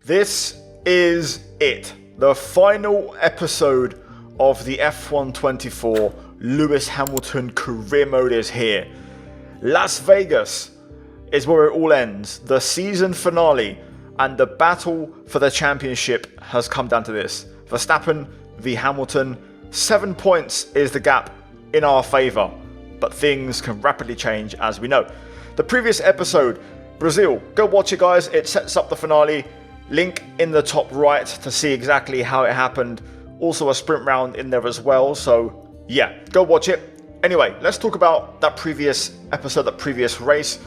This is it. The final episode of the F1 24 Lewis Hamilton career mode is here. Las Vegas is where it all ends. The season finale and the battle for the championship has come down to this. Verstappen v Hamilton. 7 points is the gap in our favour, but things can rapidly change as we know. The previous episode, Brazil, go watch it guys, it sets up the finale. Link in the top right to see exactly how it happened. Also a sprint round in there as well, so yeah, go watch it. Anyway, let's talk about that previous episode, that previous race.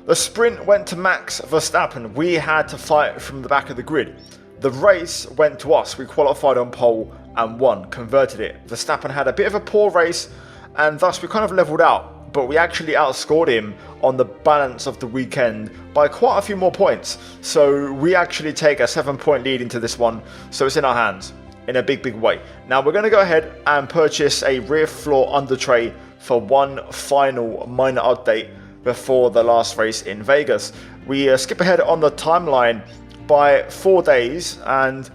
The sprint went to Max Verstappen. We had to fight from the back of the grid. The race went to us. We qualified on pole and won, converted it. Verstappen had a bit of a poor race and thus we kind of leveled out, but we actually outscored him on the balance of the weekend by quite a few more points. So we actually take a 7-point lead into this one, so it's in our hands in a big way. Now we're going to go ahead and purchase a rear floor under tray for one final minor update before the last race in Vegas. We skip ahead on the timeline by 4 days and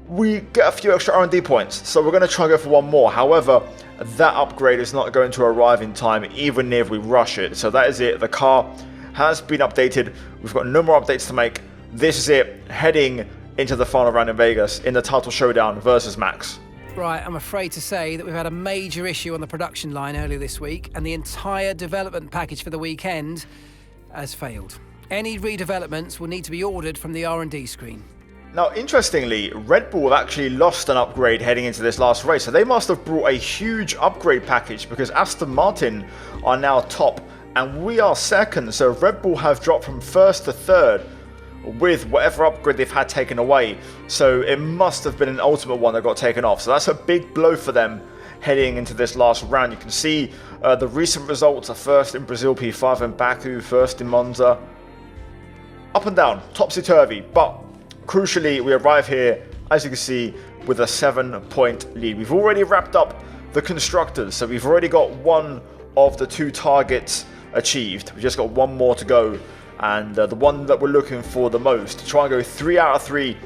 we get a few extra R&D points, so we're going to try and go for one more. However, that upgrade is not going to arrive in time even if we rush it. So that is it. The car has been updated. We've got no more updates to make. This is it, heading into the final round in Vegas in the title showdown versus Max. Right, I'm afraid to say that we've had a major issue on the production line earlier this week and the entire development package for the weekend has failed. Any redevelopments will need to be ordered from the R&D screen. Now, interestingly, Red Bull have actually lost an upgrade heading into this last race, so they must have brought a huge upgrade package because Aston Martin are now top and we are second, so Red Bull have dropped from first to third with whatever upgrade they've had taken away, so it must have been an ultimate one that got taken off, so that's a big blow for them heading into this last round. You can see the recent results are first in Brazil P5 and Baku, first in Monza. Up and down, topsy-turvy, but crucially, we arrive here, as you can see, with a 7-point lead. We've already wrapped up the constructors, so we've already got one of the 2 targets achieved. We've just got one more to go, and the one that we're looking for the most, to try and go 3 out of 3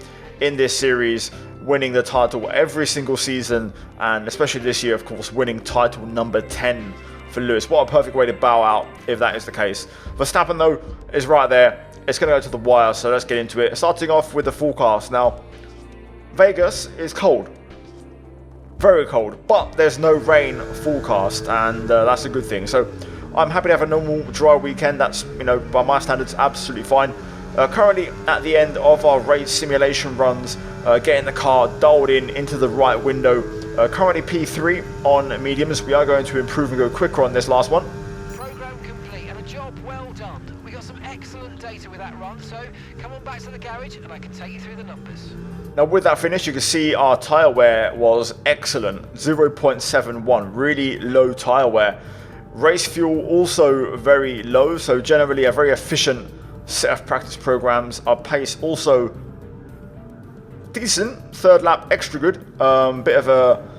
in this series, winning the title every single season, and especially this year, of course, winning title number 10 for Lewis. What a perfect way to bow out if that is the case. Verstappen, though, is right there. It's going to go to the wire, so let's get into it. Starting off with the forecast. Now, Vegas is cold. Very cold, but there's no rain forecast, and that's a good thing. So I'm happy to have a normal dry weekend. That's, you know, by my standards, absolutely fine. Currently at the end of our race simulation runs, getting the car dialed in into the right window. Currently P3 on mediums. We are going to improve and go quicker on this last one. Program complete and a job well done. We got some excellent data with that run, so come on back to the garage and I can take you through the numbers. Now with that finish, you can see our tyre wear was excellent, 0.71, really low tyre wear. Race fuel also very low, so generally a very efficient set of practice programs. Our pace also decent, third lap extra good, bit of a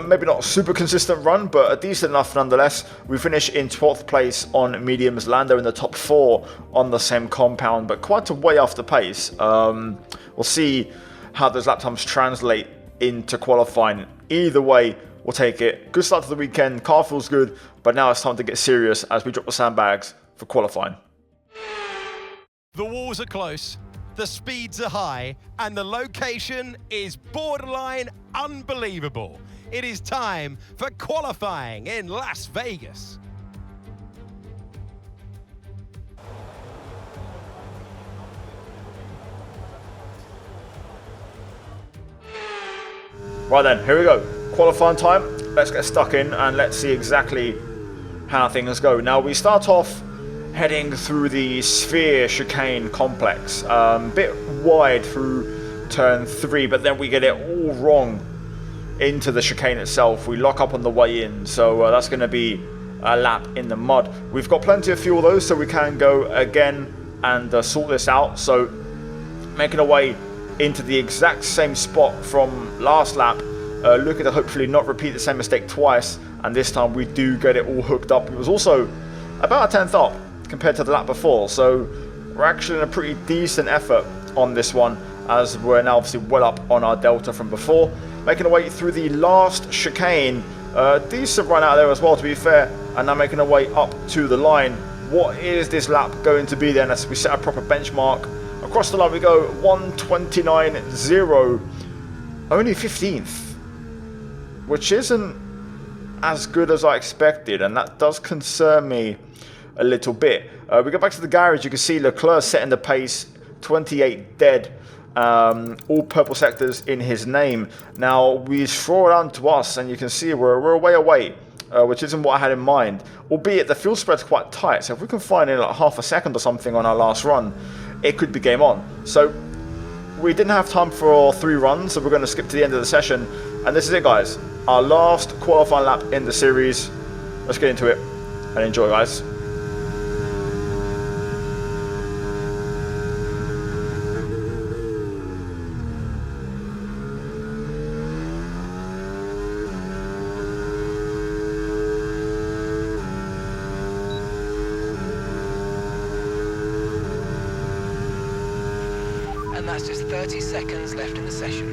maybe not super consistent run, but a decent enough nonetheless. We finish in 12th place on mediums, Lando in the top 4 on the same compound, but quite a way off the pace. We'll see how those lap times translate into qualifying. Either way, we'll take it. Good start to the weekend, car feels good, but now it's time to get serious as we drop the sandbags for qualifying. The walls are close, the speeds are high, and the location is borderline unbelievable. It is time for qualifying in Las Vegas. Right then, here we go. Qualifying time. Let's get stuck in and let's see exactly how things go. Now we start off heading through the Sphere Chicane Complex. Bit wide through turn 3, but then we get it all wrong into the chicane itself. We lock up on the way in, so that's going to be a lap in the mud. We've got plenty of fuel though, so we can go again and sort this out. So making our way into the exact same spot from last lap, looking to hopefully not repeat the same mistake twice, and this time we do get it all hooked up. It was also about a 10th up compared to the lap before, so we're actually in a pretty decent effort on this one, as we're now obviously well up on our delta from before. Making our way through the last chicane. Decent run out there as well, to be fair, and now making our way up to the line. What is this lap going to be then as we set a proper benchmark? Across the line we go, 1:29.0, only 15th, which isn't as good as I expected, and that does concern me a little bit. We go back to the garage, you can see Leclerc setting the pace, 28 dead. All purple sectors in his name. Now we throw it on to us, and you can see we're a way away, which isn't what I had in mind. Albeit the fuel spread's quite tight, so if we can find in like half a second or something on our last run, it could be game on. So we didn't have time for 3 runs, so we're going to skip to the end of the session, and this is it, guys. Our last qualifying lap in the series. Let's get into it and enjoy, guys. And that's just 30 seconds left in the session.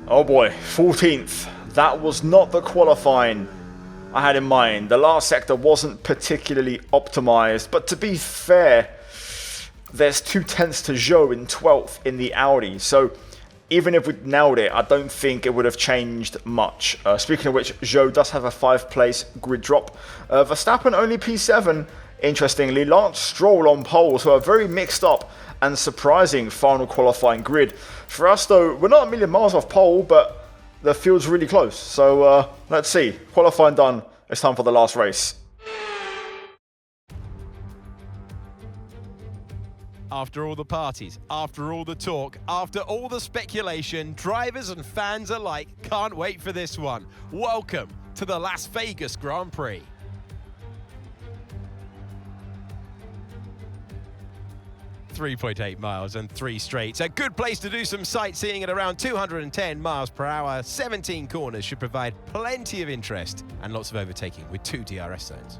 Oh boy, 14th. That was not the qualifying I had in mind. The last sector wasn't particularly optimized, but to be fair, there's 2/10 to Zhou in 12th in the Audi, so even if we'd nailed it, I don't think it would have changed much. Speaking of which, Zhou does have a 5-place grid drop. Verstappen only P7, interestingly. Lance Stroll on pole, so a very mixed up and surprising final qualifying grid. For us though, we're not a million miles off pole, but the field's really close. So let's see. Qualifying done. It's time for the last race. After all the parties, after all the talk, after all the speculation, drivers and fans alike can't wait for this one. Welcome to the Las Vegas Grand Prix. .8 miles and 3 straights. A good place to do some sightseeing at around 210 miles per hour. 17 corners should provide plenty of interest and lots of overtaking with 2 DRS zones.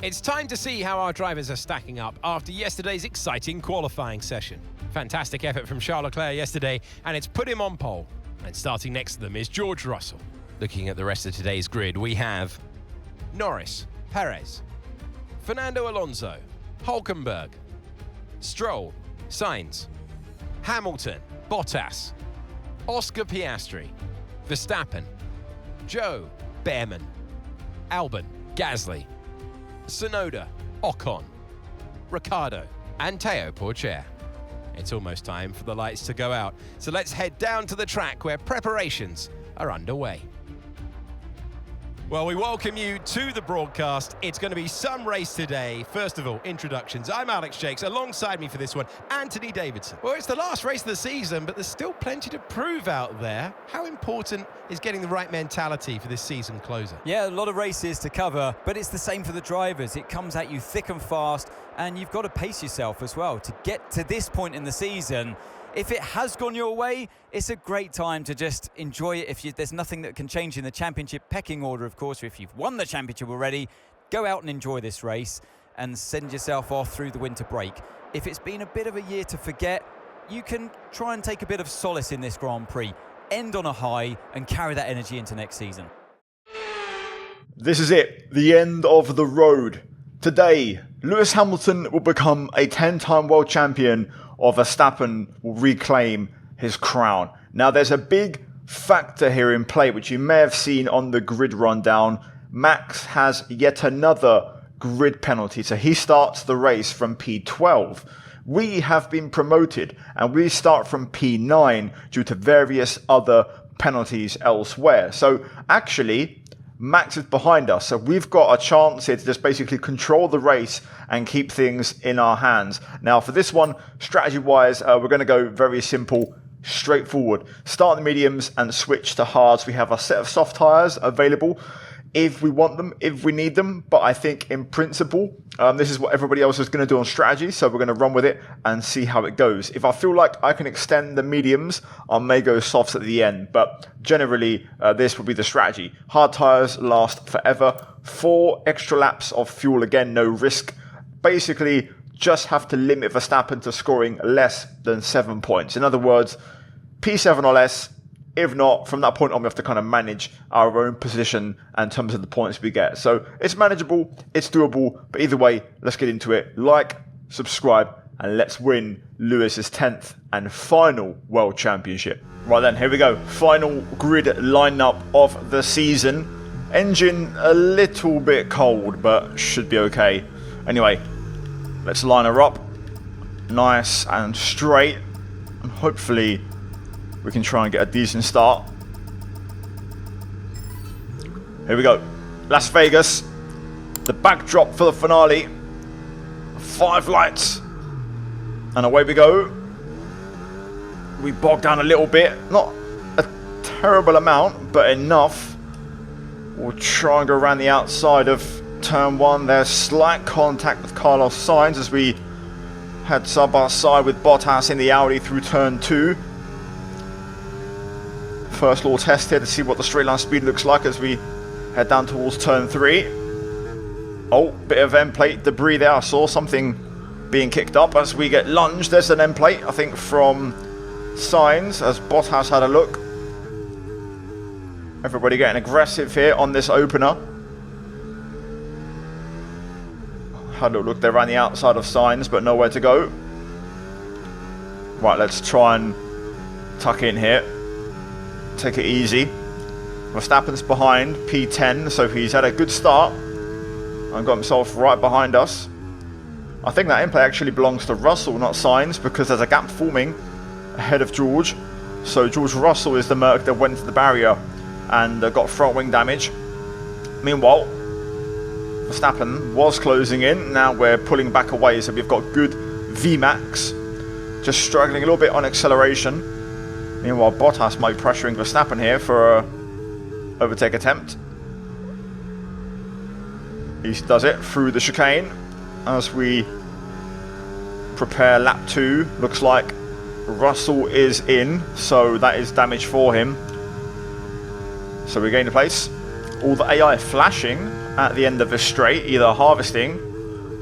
It's time to see how our drivers are stacking up after yesterday's exciting qualifying session. Fantastic effort from Charles Leclerc yesterday, and it's put him on pole. And starting next to them is George Russell. Looking at the rest of today's grid, we have Norris, Perez, Fernando Alonso, Hülkenberg, Stroll, Sainz, Hamilton, Bottas, Oscar Piastri, Verstappen, Zhou, Behrman, Albon, Gasly, Tsunoda, Ocon, Ricciardo, and Teo Pourchaire. It's almost time for the lights to go out, so let's head down to the track where preparations are underway. Well, we welcome you to the broadcast. It's going to be some race today. First of all, introductions. I'm Alex Jakes. Alongside me for this one, Anthony Davidson. Well, it's the last race of the season, but there's still plenty to prove out there. How important is getting the right mentality for this season closer? Yeah, a lot of races to cover, but it's the same for the drivers. It comes at you thick and fast, and you've got to pace yourself as well to get to this point in the season. If it has gone your way, it's a great time to just enjoy it. There's nothing that can change in the championship pecking order, of course. If you've won the championship already, go out and enjoy this race. and send yourself off through the winter break. If it's been a bit of a year to forget, you can try and take a bit of solace in this Grand Prix, end on a high and carry that energy into next season. This is it, the end of the road. Today, Lewis Hamilton will become a 10-time world champion, or Verstappen will reclaim his crown. Now, there's a big factor here in play, which you may have seen on the grid rundown. Max has yet another grid penalty, so he starts the race from P12. We have been promoted, and we start from P9 due to various other penalties elsewhere. So, actually, Max is behind us, so we've got a chance here to just basically control the race and keep things in our hands. Now, for this one, strategy-wise, we're going to go very simple, straightforward. Start the mediums and switch to hards. We have a set of soft tyres available if we want them, if we need them. But I think in principle, this is what everybody else is going to do on strategy. So we're going to run with it and see how it goes. If I feel like I can extend the mediums, I may go softs at the end. But generally, this will be the strategy. Hard tyres last forever. 4 extra laps of fuel. Again, no risk. Basically, just have to limit Verstappen to scoring less than 7 points. In other words, P7 or less. If not, from that point on, we have to kind of manage our own position in terms of the points we get. So it's manageable, it's doable, but either way, let's get into it. Like, subscribe, and let's win Lewis's 10th and final World Championship. Right then, here we go. Final grid lineup of the season. Engine a little bit cold, but should be okay. Anyway, let's line her up. Nice and straight, and hopefully we can try and get a decent start. Here we go. Las Vegas. The backdrop for the finale. 5 lights. And away we go. We bogged down a little bit. Not a terrible amount, but enough. We'll try and go around the outside of turn 1. There's slight contact with Carlos Sainz as we head side by side with Bottas in the Audi through turn 2. First little test here to see what the straight line speed looks like as we head down towards turn 3. Oh, bit of end plate debris there. I saw something being kicked up as we get lunged. There's an end plate, I think, from Sainz as Bottas had a look. Everybody getting aggressive here on this opener. Had a look there around the outside of Sainz, but nowhere to go. Right, let's try and tuck in here. Take it easy. Verstappen's behind, P10, so he's had a good start and got himself right behind us. I think that in-play actually belongs to Russell, not Sainz, because there's a gap forming ahead of George. So George Russell is the Merc that went to the barrier and got front wing damage. Meanwhile, Verstappen was closing in. Now we're pulling back away, so we've got good VMAX. Just struggling a little bit on acceleration. Meanwhile, Bottas might be pressuring Verstappen here for an overtake attempt. He does it through the chicane as we prepare lap 2. Looks like Russell is in, so that is damage for him. So we gain the place. All the AI flashing at the end of this straight, either harvesting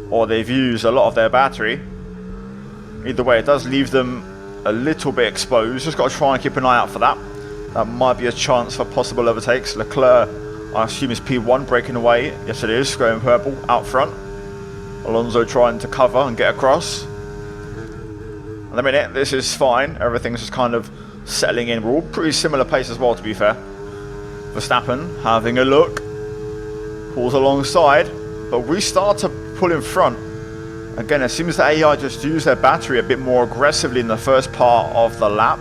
or they've used a lot of their battery. Either way, it does leave them a little bit exposed. Just got to try and keep an eye out for that. That might be a chance for possible overtakes. Leclerc, I assume, is P1 breaking away. Yes, it is. Going purple out front. Alonso trying to cover and get across. At the minute, this is fine. Everything's just kind of settling in. We're all pretty similar pace as well, to be fair. Verstappen having a look. Pulls alongside. But we start to pull in front. Again, it seems the AI just used their battery a bit more aggressively in the first part of the lap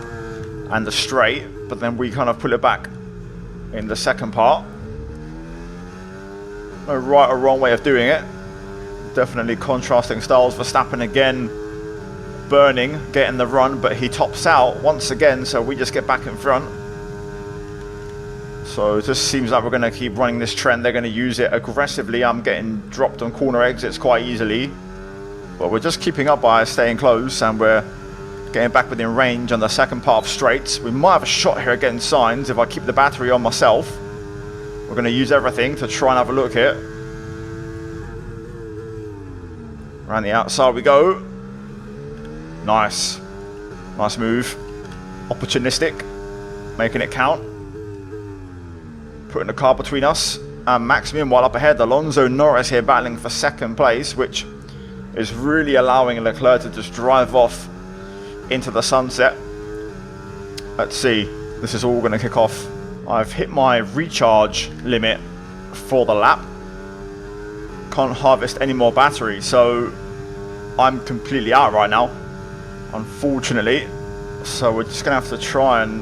and the straight, but then we kind of pull it back in the second part. No right or wrong way of doing it. Definitely contrasting styles. Verstappen again burning, getting the run, but he tops out once again, so we just get back in front. So it just seems like we're going to keep running this trend. They're going to use it aggressively. I'm getting dropped on corner exits quite easily. But we're just keeping up by staying close, and we're getting back within range on the second part of straights. We might have a shot here against Sainz if I keep the battery on myself. We're going to use everything to try and have a look here. Around the outside we go. Nice. Nice move. Opportunistic. Making it count. Putting the car between us and Maximian, while up ahead Alonso Norris here battling for second place, which is really allowing Leclerc to just drive off into the sunset. Let's see. This is all going to kick off. I've hit my recharge limit for the lap. Can't harvest any more battery, so I'm completely out right now, unfortunately. So we're just going to have to try and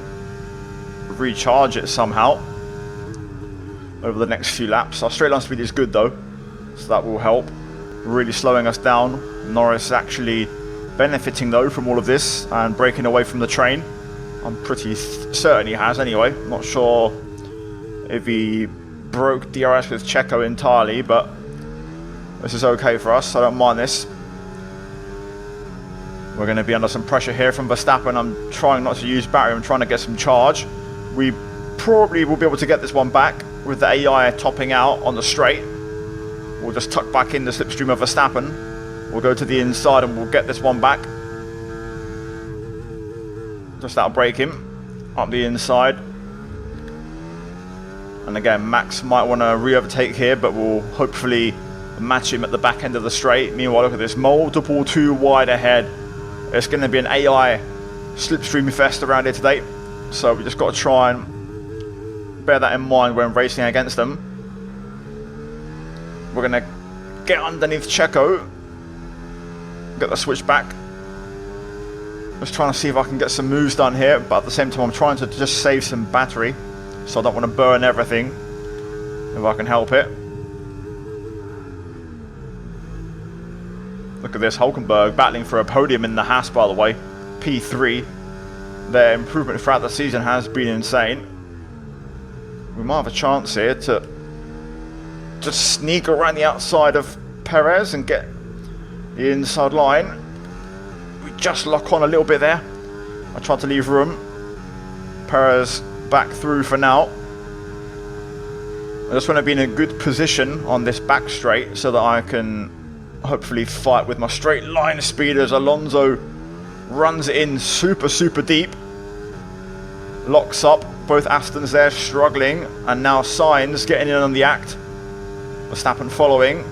recharge it somehow over the next few laps. Our straight line speed is good though, so that will help. Really slowing us down. Norris actually benefiting though from all of this and breaking away from the train. I'm pretty certain he has anyway. Not sure if he broke DRS with Checo entirely, but this is okay for us. I don't mind this. We're going to be under some pressure here from Verstappen. I'm trying not to use battery. I'm trying to get some charge. We probably will be able to get this one back with the AI topping out on the straight. We'll just tuck back in the slipstream of Verstappen. We'll go to the inside and we'll get this one back. Just that'll break him up the inside. And again, Max might want to re-overtake here, but we'll hopefully match him at the back end of the straight. Meanwhile, look at this, multiple 2 wide ahead. It's going to be an AI slipstream fest around here today. So we just got to try and bear that in mind when racing against them. We're going to get underneath Checo. Get the switch back. Just trying to see if I can get some moves done here, but at the same time I'm trying to just save some battery, so I don't want to burn everything if I can help it. Look at this, Hulkenberg battling for a podium in the Haas, by the way. P3. Their improvement throughout the season has been insane. We might have a chance here to just sneak around the outside of Perez and get the inside line. We just lock on a little bit there. I tried to leave room. Perez back through for now. I just want to be in a good position on this back straight so that I can hopefully fight with my straight line speed as Alonso runs it in super deep. Locks up. Both Astons there struggling, and now Sainz getting in on the act. Verstappen following.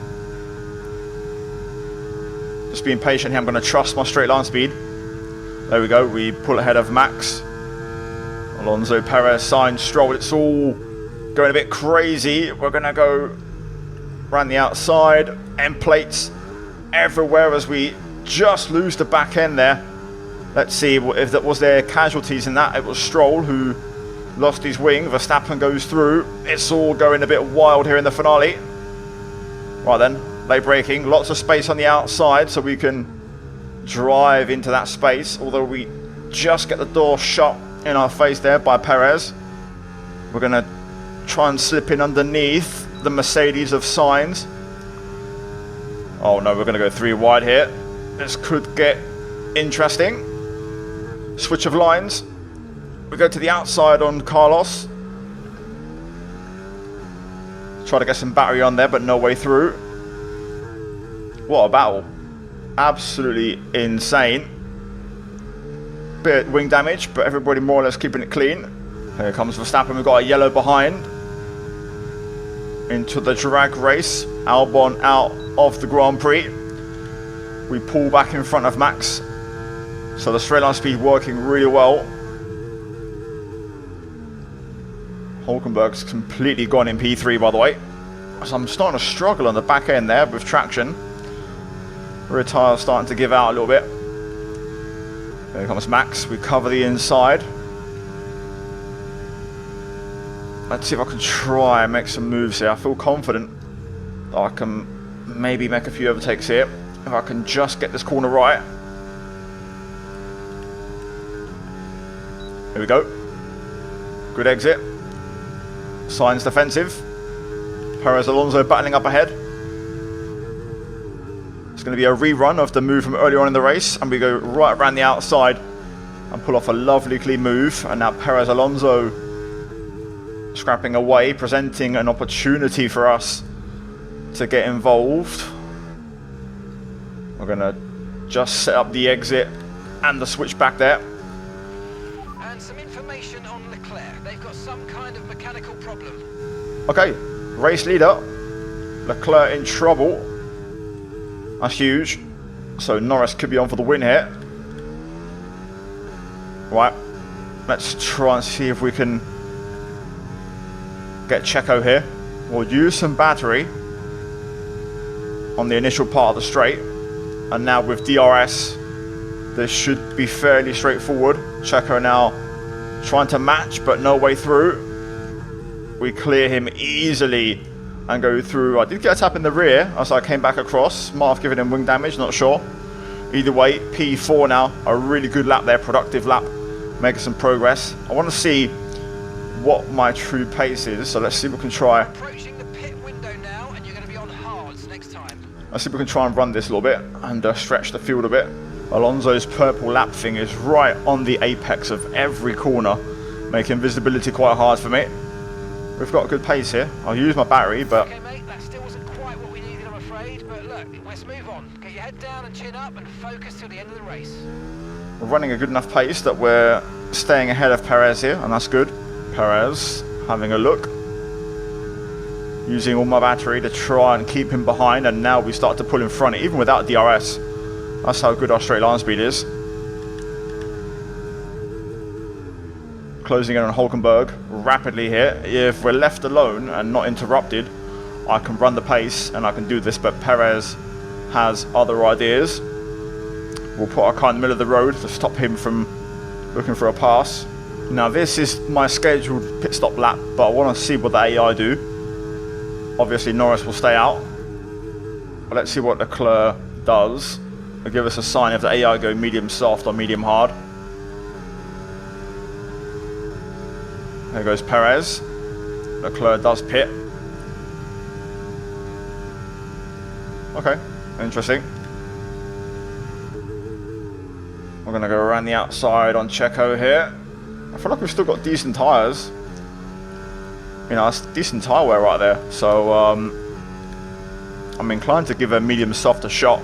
Just being patient here. I'm going to trust my straight line speed. There we go. We pull ahead of Max. Alonso, Perez, Sainz, Stroll. It's all going a bit crazy. We're going to go around the outside. End plates everywhere as we just lose the back end there. Let's see if that was there casualties in that. It was Stroll who lost his wing. Verstappen goes through. It's all going a bit wild here in the finale. Right then, late braking. Lots of space on the outside so we can drive into that space. Although we just get the door shut in our face there by Perez. We're going to try and slip in underneath the Mercedes of Sainz. Oh no, we're going to go 3 wide here. This could get interesting. Switch of lines. We go to the outside on Carlos. Try to get some battery on there, but no way through. What a battle. Absolutely insane. Bit of wing damage, but everybody more or less keeping it clean. Here comes Verstappen. We've got a yellow behind. Into the drag race. Albon out of the Grand Prix. We pull back in front of Max. So the straight line speed working really well. Hulkenberg's completely gone in P3, by the way. So I'm starting to struggle on the back end there with traction. Rear tyre starting to give out a little bit. Here comes Max. We cover the inside. Let's see if I can try and make some moves here. I feel confident that I can maybe make a few overtakes here. If I can just get this corner right. Here we go. Good exit. Sainz defensive. Perez Alonso battling up ahead. It's going to be a rerun of the move from earlier on in the race. And we go right around the outside and pull off a lovely clean move. And now Perez Alonso scrapping away, presenting an opportunity for us to get involved. We're going to just set up the exit and the switch back there. And some information on Leclerc. They've got some kind of mechanical problem. Okay, race leader. Leclerc in trouble. That's huge. So Norris could be on for the win here. Right, let's try and see if we can get Checo here. We'll use some battery on the initial part of the straight. And now with DRS, this should be fairly straightforward. Checo now trying to match, but no way through. We clear him easily and go through. I did get a tap in the rear as I came back across. Might have given him wing damage, not sure. Either way, P4 now. A really good lap there, productive lap. Making some progress. I want to see what my true pace is, so let's see if we can try. Approaching the pit window now, and you're going to be on hards next time. Let's see if we can try and run this a little bit and stretch the field a bit. Alonso's purple lap thing is right on the apex of every corner, making visibility quite hard for me. We've got a good pace here. I'll use my battery, but... Okay, mate, that still wasn't quite what we needed, I'm afraid. But look, let's move on. Get your head down and chin up and focus till the end of the race. we're running a good enough pace that we're staying ahead of Perez here, and that's good. Perez having a look. Using all my battery to try and keep him behind, and now we start to pull in front, even without DRS. That's how good our straight line speed is. Closing in on Hulkenberg rapidly here. If we're left alone and not interrupted, I can run the pace and I can do this, but Perez has other ideas. We'll put our car in the middle of the road to stop him from looking for a pass. Now this is my scheduled pit stop lap, but I want to see what the AI do. Obviously Norris will stay out. But let's see what Leclerc does. It'll give us a sign if the AI go medium soft or medium hard. There goes Perez. Leclerc does pit. Okay, interesting. We're going to go around the outside on Checo here. I feel like we've still got decent tyres. You know, that's decent tyre wear right there. So, I'm inclined to give a medium soft a shot.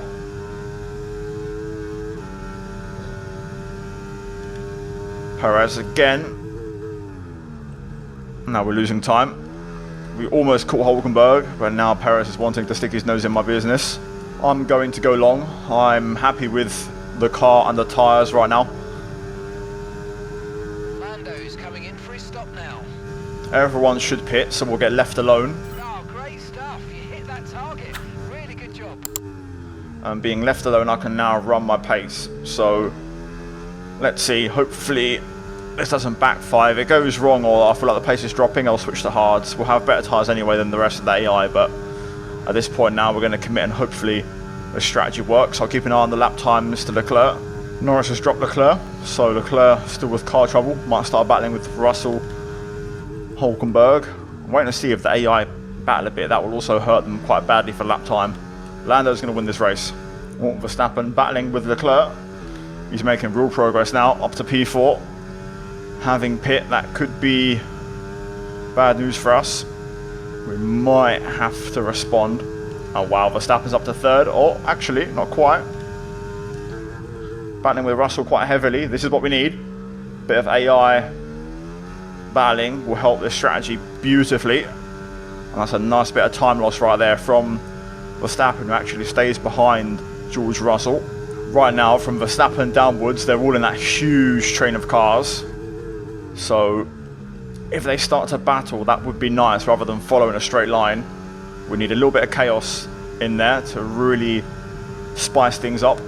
Perez again. Now we're losing time. We almost caught Hulkenberg, but now Perez is wanting to stick his nose in my business. I'm going to go long. I'm happy with the car and the tyres right now. Lando's coming in for his stop now. Everyone should pit, so we'll get left alone. Oh, great stuff. You hit that target. Really good job. And being left alone, I can now run my pace. So, let's see. Hopefully, this doesn't backfire. If it goes wrong or I feel like the pace is dropping, I'll switch to hards. We'll have better tyres anyway than the rest of the AI, but at this point now, we're going to commit and hopefully the strategy works. I'll keep an eye on the lap time, Mr. Leclerc. Norris has dropped Leclerc, so Leclerc still with car trouble. Might start battling with Russell, Hulkenberg. I'm waiting to see if the AI battle a bit. That will also hurt them quite badly for lap time. Lando's going to win this race. Verstappen battling with Leclerc. He's making real progress now, up to P4. Having pit, that could be bad news for us. We might have to respond. Oh wow, Verstappen's up to third. Oh, actually, not quite. Battling with Russell quite heavily. This is what we need. Bit of AI battling will help this strategy beautifully. And that's a nice bit of time loss right there from Verstappen, who actually stays behind George Russell. Right now, from Verstappen downwards, they're all in that huge train of cars. So, if they start to battle, that would be nice rather than following a straight line. We need a little bit of chaos in there to really spice things up.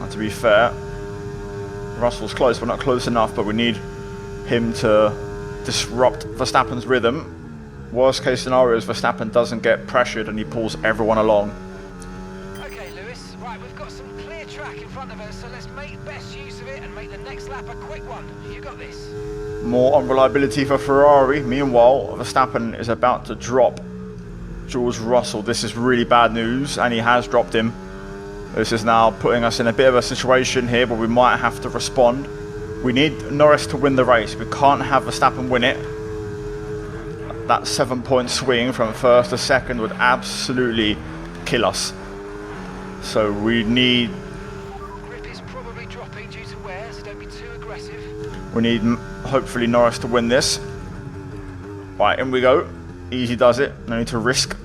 And to be fair, Russell's close, but not close enough, but we need him to disrupt Verstappen's rhythm. Worst case scenario is Verstappen doesn't get pressured and he pulls everyone along. Okay, Lewis. Right, we've got some clear track in front of us, so let's make best use of it and make the next lap a quick one. You got this. More unreliability for Ferrari. Meanwhile, Verstappen is about to drop George Russell. This is really bad news, and he has dropped him. This is now putting us in a bit of a situation here where we might have to respond. We need Norris to win the race. We can't have Verstappen win it. That 7-point swing from first to second would absolutely kill us. So we need Grip is probably dropping due to wear, so don't be too aggressive. hopefully Norris to win this. Right, in we go. Easy does it. No need to risk.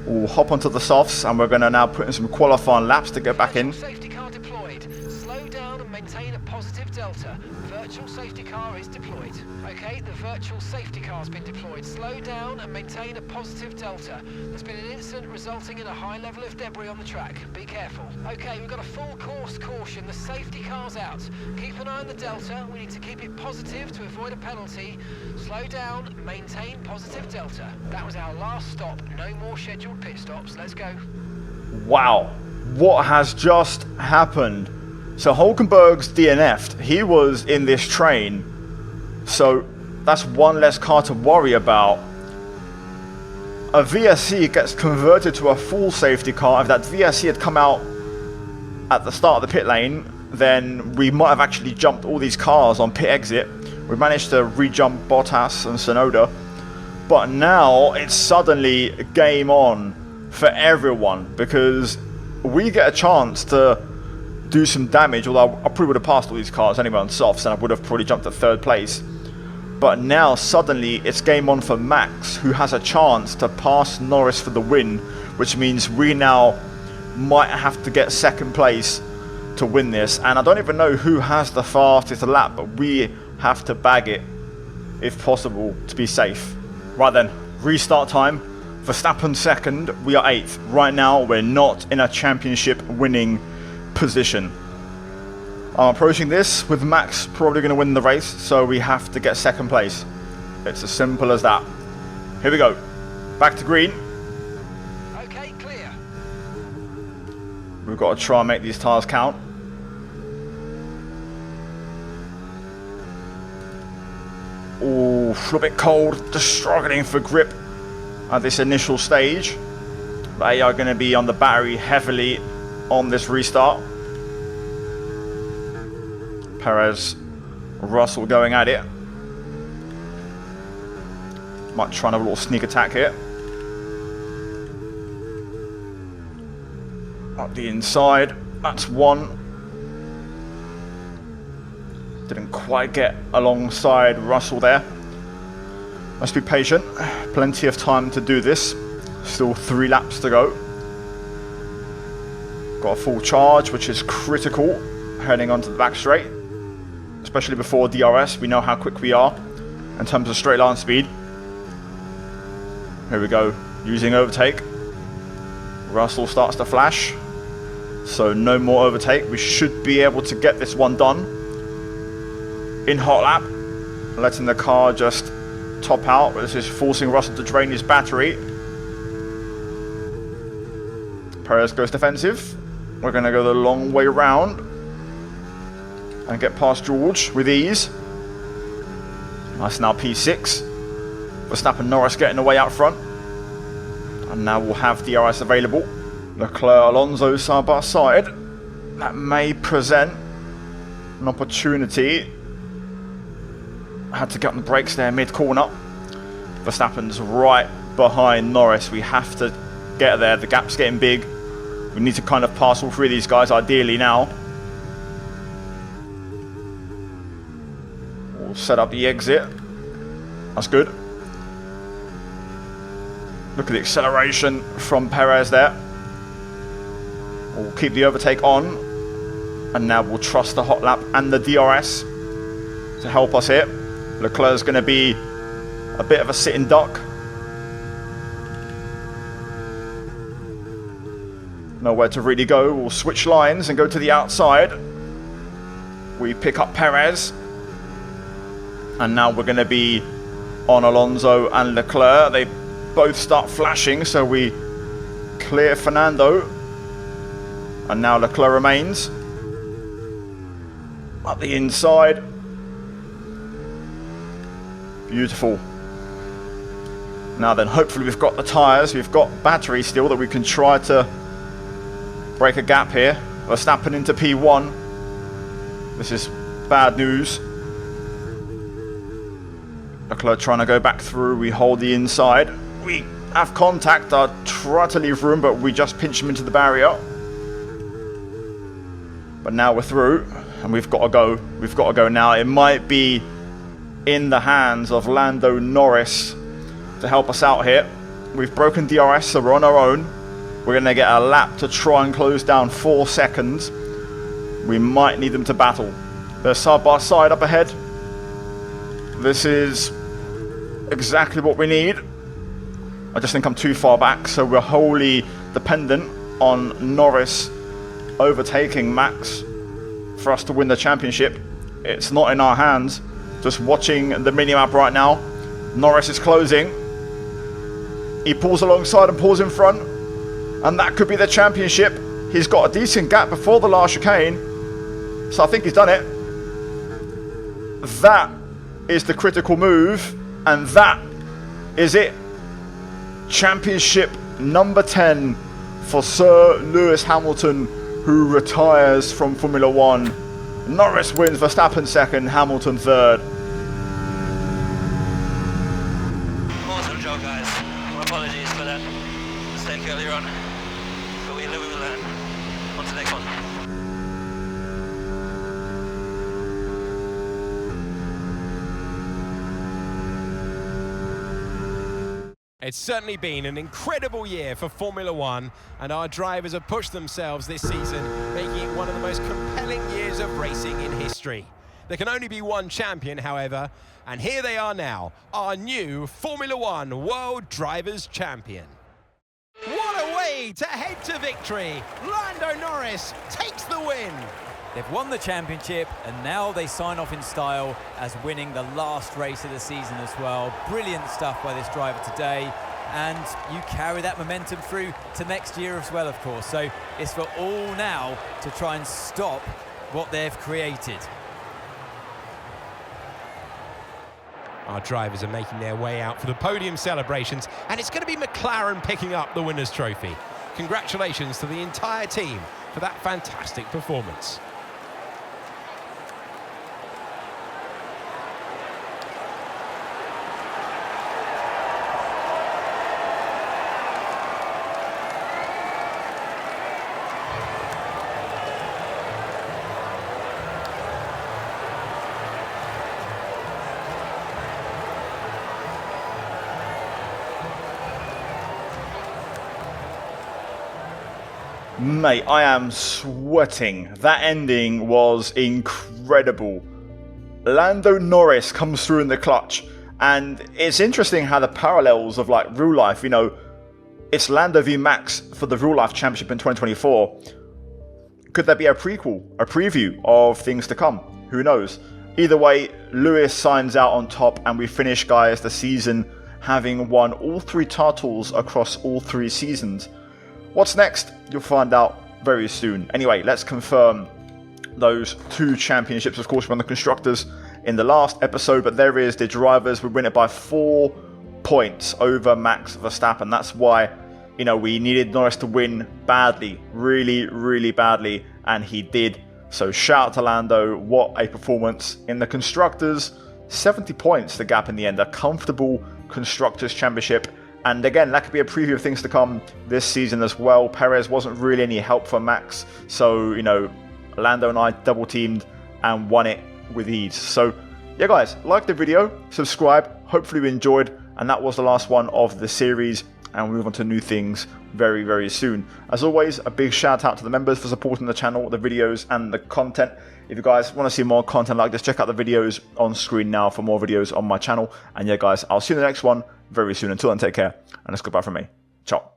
We'll hop onto the softs, and we're going to now put in some qualifying laps to get back in. Safety car deployed. Slow down and maintain a positive delta. Virtual safety car is deployed. Okay, the virtual safety car's been deployed. Slow down and maintain a positive delta. There's been an incident resulting in a high level of debris on the track. Be careful. Okay, we've got a full course caution. The safety car's out. Keep an eye on the delta. We need to keep it positive to avoid a penalty. Slow down, maintain positive delta. That was our last stop. No more scheduled pit stops. Let's go. Wow, what has just happened? So Hulkenberg's DNF'd. He was in this train. So that's one less car to worry about. A VSC gets converted to a full safety car. If that VSC had come out at the start of the pit lane, then we might have actually jumped all these cars on pit exit. We managed to re-jump Bottas and Tsunoda. But now it's suddenly game on for everyone, because we get a chance to do some damage, although I probably would have passed all these cars anyway on softs, and I would have probably jumped to third place. But now suddenly it's game on for Max, who has a chance to pass Norris for the win, which means we now might have to get second place to win this. And I don't even know who has the fastest lap, but we have to bag it if possible to be safe. Right then, restart time. Verstappen second, we are 8th. Right now we're not in a championship winning position. I'm approaching this with Max probably going to win the race, so we have to get second place. It's as simple as that. Here we go. Back to green. Okay, clear. We've got to try and make these tyres count. Ooh, a little bit cold. Just struggling for grip at this initial stage. They are going to be on the battery heavily on this restart. Perez, Russell going at it. Might try another little sneak attack here. Up the inside, that's one. Didn't quite get alongside Russell there. Must be patient. Plenty of time to do this. Still 3 laps to go. Got a full charge, which is critical heading onto the back straight. Especially before DRS, we know how quick we are in terms of straight line speed. Here we go, using overtake. Russell starts to flash, so no more overtake. We should be able to get this one done in hot lap, letting the car just top out. This is forcing Russell to drain his battery. Perez goes defensive. We're going to go the long way round and get past George with ease. That's now P6. Verstappen, Norris getting away out front. And now we'll have DRS available. Leclerc, Alonso side by side. That may present an opportunity. Had to get on the brakes there mid-corner. Verstappen's right behind Norris. We have to get there. The gap's getting big. We need to kind of pass all 3 of these guys ideally now. We'll set up the exit. That's good. Look at the acceleration from Perez there. We'll keep the overtake on. And now we'll trust the hot lap and the DRS to help us here. Leclerc's going to be a bit of a sitting duck. Nowhere to really go. We'll switch lines and go to the outside. We pick up Perez. And now we're going to be on Alonso and Leclerc. They both start flashing, so we clear Fernando. And now Leclerc remains. Up the inside. Beautiful. Now then, hopefully we've got the tyres. We've got battery still that we can try to break a gap here. Verstappen into P1. This is bad news. Leclerc trying to go back through. We hold the inside. We have contact. I try to leave room, but we just pinch him into the barrier. But now we're through, and we've got to go. We've got to go now. It might be in the hands of Lando Norris to help us out here. We've broken DRS, so we're on our own. We're going to get a lap to try and close down 4 seconds. We might need them to battle. They're side by side up ahead. This is exactly what we need. I just think I'm too far back, so we're wholly dependent on Norris overtaking Max for us to win the championship. It's not in our hands. Just watching the minimap right now, Norris is closing. He pulls alongside and pulls in front, and that could be the championship. He's got a decent gap before the last chicane, so I think he's done it. That is the critical move, and that is it. Championship number 10 for Sir Lewis Hamilton, who retires from Formula 1. Norris wins, Verstappen second, Hamilton third. Awesome job, guys. Apologies for that mistake earlier on, but we live and learn. On to the next one. It's certainly been an incredible year for Formula One, and our drivers have pushed themselves this season, making it one of the most compelling years of racing in history. There can only be one champion, however, and here they are now, our new Formula One World Drivers' Champion. What a way to head to victory! Lando Norris takes the win! They've won the championship, and now they sign off in style as winning the last race of the season as well. Brilliant stuff by this driver today, and you carry that momentum through to next year as well, of course. So it's for all now to try and stop what they've created. Our drivers are making their way out for the podium celebrations, and it's going to be McLaren picking up the winner's trophy. Congratulations to the entire team for that fantastic performance. Mate, I am sweating. That ending was incredible. Lando Norris comes through in the clutch, and it's interesting how the parallels of like real life, you know, it's Lando v Max for the real life championship in 2024. Could there be a prequel, a preview of things to come? Who knows? Either way, Lewis signs out on top, and we finish, guys, the season having won all 3 titles across all 3 seasons. What's next? You'll find out very soon. Anyway, let's confirm those 2 championships. Of course, we won the Constructors in the last episode, but there is the drivers. We win it by 4 points over Max Verstappen. That's why, you know, we needed Norris to win badly, really, really badly, and he did. So shout out to Lando. What a performance. In the Constructors, 70 points the gap in the end. A comfortable Constructors Championship. And again, that could be a preview of things to come this season as well. Perez wasn't really any help for Max. So, you know, Lando and I double teamed and won it with ease. So, yeah, guys, like the video, subscribe. Hopefully you enjoyed. And that was the last one of the series. And we'll move on to new things very, very soon. As always, a big shout out to the members for supporting the channel, the videos, and the content. If you guys want to see more content like this, check out the videos on screen now for more videos on my channel. And yeah, guys, I'll see you in the next one very soon. Until then, take care, and it's goodbye from me. Ciao.